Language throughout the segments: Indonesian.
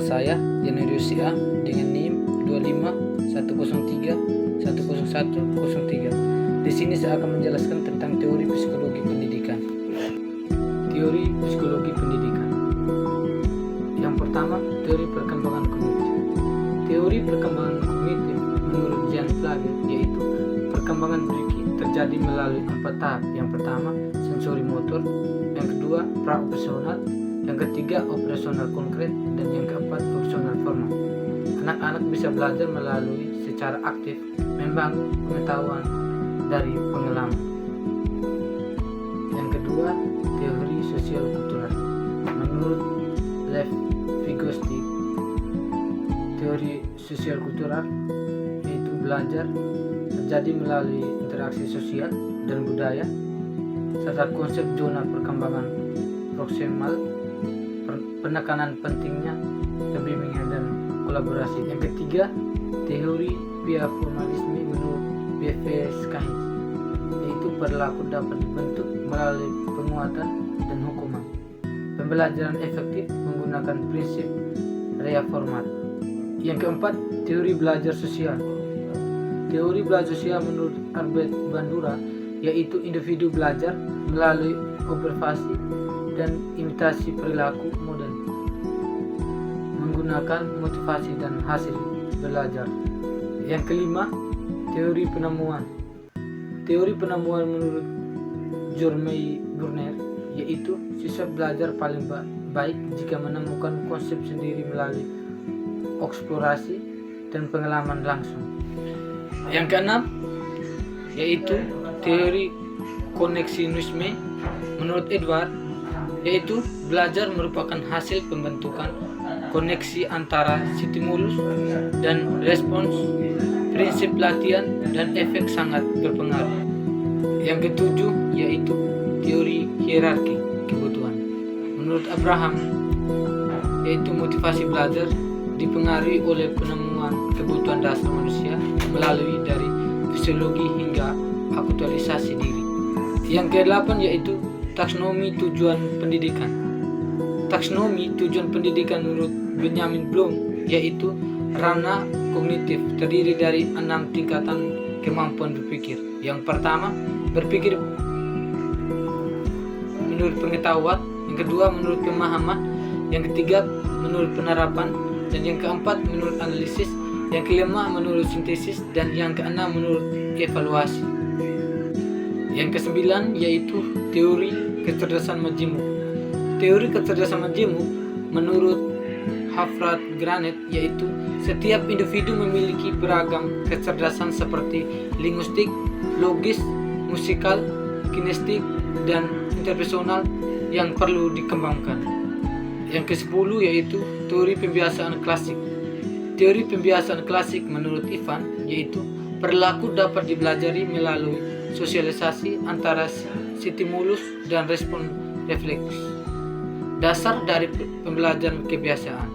saya Janerius A dengan NIM 2510310103. Di sini saya akan menjelaskan tentang teori psikologi pendidikan. Teori psikologi pendidikan. Yang pertama, teori perkembangan kognitif. Teori perkembangan kognitif menurut Jean Piaget yaitu perkembangan berpikir terjadi melalui 4 tahap. Yang pertama, sensori motor, yang kedua, pra-operasional, yang ketiga, operasional konkret, dan yang keempat, operasional formal. Anak-anak bisa belajar melalui secara aktif membangun pengetahuan dari pengalaman. Yang kedua, teori sosial kultural. Menurut Lev Vygotsky, teori sosial kultural yaitu belajar terjadi melalui interaksi sosial dan budaya serta konsep zona perkembangan proksimal, penekanan pentingnya pembimbingan dan kolaborasi. Yang ketiga, teori bioformalisme menurut B.F. Skinner, yaitu perilaku dapat dibentuk melalui penguatan dan hukuman. Pembelajaran efektif menggunakan prinsip reinformat. Yang keempat, teori belajar sosial. Teori belajar sosial menurut Albert Bandura yaitu individu belajar melalui observasi dan imitasi perilaku model menggunakan motivasi dan hasil belajar. Yang kelima, teori penemuan. Teori penemuan menurut Jeremy Brunner yaitu siswa belajar paling baik jika menemukan konsep sendiri melalui eksplorasi dan pengalaman langsung. Yang keenam, yaitu teori koneksionisme menurut Edward, yaitu belajar merupakan hasil pembentukan koneksi antara stimulus dan respons. Prinsip latihan dan efek sangat berpengaruh. Yang ketujuh, yaitu teori hierarki kebutuhan. Menurut Abraham, yaitu motivasi belajar dipengaruhi oleh penemuan kebutuhan dasar manusia melalui dari fisiologi hingga aktualisasi diri. Yang kedelapan, yaitu taksonomi tujuan pendidikan. Taksonomi tujuan pendidikan menurut Benjamin Bloom yaitu ranah kognitif terdiri dari 6 tingkatan kemampuan berpikir. Yang pertama, berpikir menurut pengetahuan, yang kedua menurut pemahaman, yang ketiga menurut penerapan, dan yang keempat menurut analisis, yang kelima menurut sintesis, dan yang keenam menurut evaluasi. Yang kesembilan yaitu teori kecerdasan majemuk. Teori kecerdasan majemuk menurut Harvard Granat yaitu setiap individu memiliki beragam kecerdasan seperti linguistik, logis, musikal, kinestik, dan interpersonal yang perlu dikembangkan. Yang ke-10 yaitu teori pembiasaan klasik. Teori pembiasaan klasik menurut Ivan yaitu perilaku dapat dipelajari melalui sosialisasi antara stimulus dan respon refleks. Dasar dari pembelajaran kebiasaan.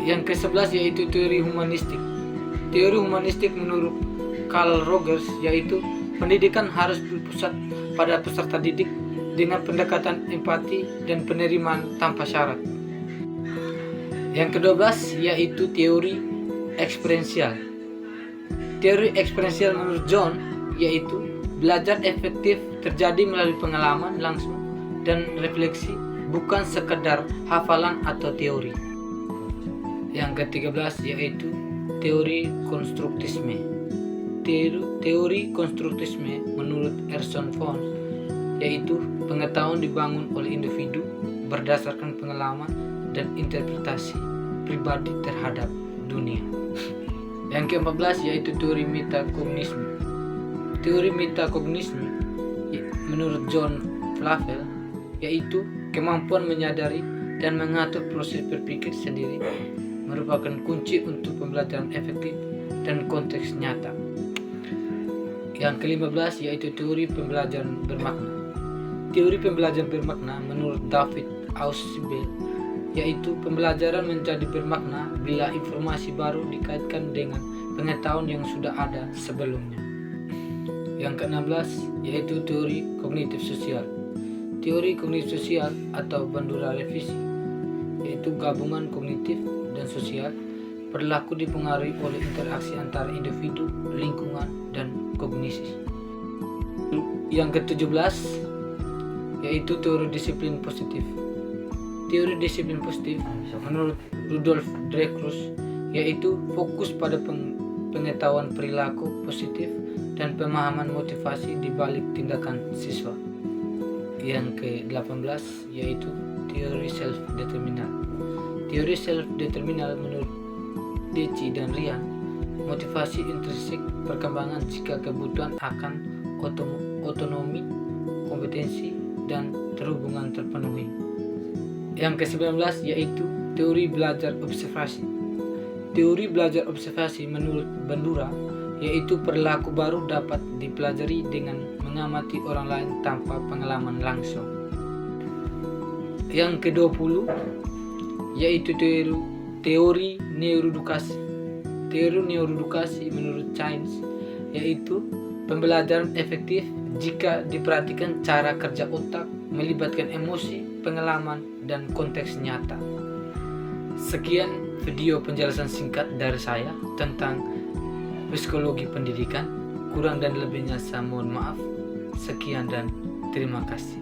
Yang ke-11 yaitu teori humanistik. Teori humanistik menurut Carl Rogers yaitu pendidikan harus berpusat pada peserta didik dengan pendekatan empati dan penerimaan tanpa syarat. Yang ke-12 yaitu teori eksperiensial. Teori eksperiensial menurut John yaitu belajar efektif terjadi melalui pengalaman langsung dan refleksi, bukan sekedar hafalan atau teori. Yang ke-13 yaitu teori konstruktisme. Teori konstruktisme menurut Erson Fons yaitu pengetahuan dibangun oleh individu berdasarkan pengalaman dan interpretasi pribadi terhadap dunia. Yang ke-14 yaitu teori metakognisme. Teori metakognisme menurut John Flavel yaitu kemampuan menyadari dan mengatur proses berpikir sendiri merupakan kunci untuk pembelajaran efektif dan konteks nyata. Yang ke-15 yaitu teori pembelajaran bermakna. Teori pembelajaran bermakna menurut David Ausubel yaitu pembelajaran menjadi bermakna bila informasi baru dikaitkan dengan pengetahuan yang sudah ada sebelumnya. Yang ke-16 yaitu teori kognitif sosial. Teori kognitif sosial atau Bandura revisi yaitu gabungan kognitif dan sosial. Perilaku dipengaruhi oleh interaksi antara individu, lingkungan, dan kognisi. Yang ke-17 yaitu teori disiplin positif. Teori disiplin positif menurut Rudolf Dreckers yaitu fokus pada pengetahuan perilaku positif dan pemahaman motivasi di balik tindakan siswa. Yang ke-18 yaitu teori self-determinal. Teori self-determinal menurut Deci dan Ryan, motivasi intrinsik perkembangan jika kebutuhan akan otonomi, kompetensi, dan terhubungan terpenuhi. Yang ke-19 yaitu teori belajar observasi. Teori belajar observasi menurut Bandura yaitu perilaku baru dapat dipelajari dengan mengamati orang lain tanpa pengalaman langsung. Yang ke-20 yaitu teori neuroedukasi. Teori neuroedukasi menurut Chines yaitu pembelajaran efektif jika diperhatikan cara kerja otak, melibatkan emosi, pengalaman, dan konteks nyata. Sekian video penjelasan singkat dari saya tentang psikologi pendidikan. Kurang dan lebihnya saya mohon maaf. Sekian dan terima kasih.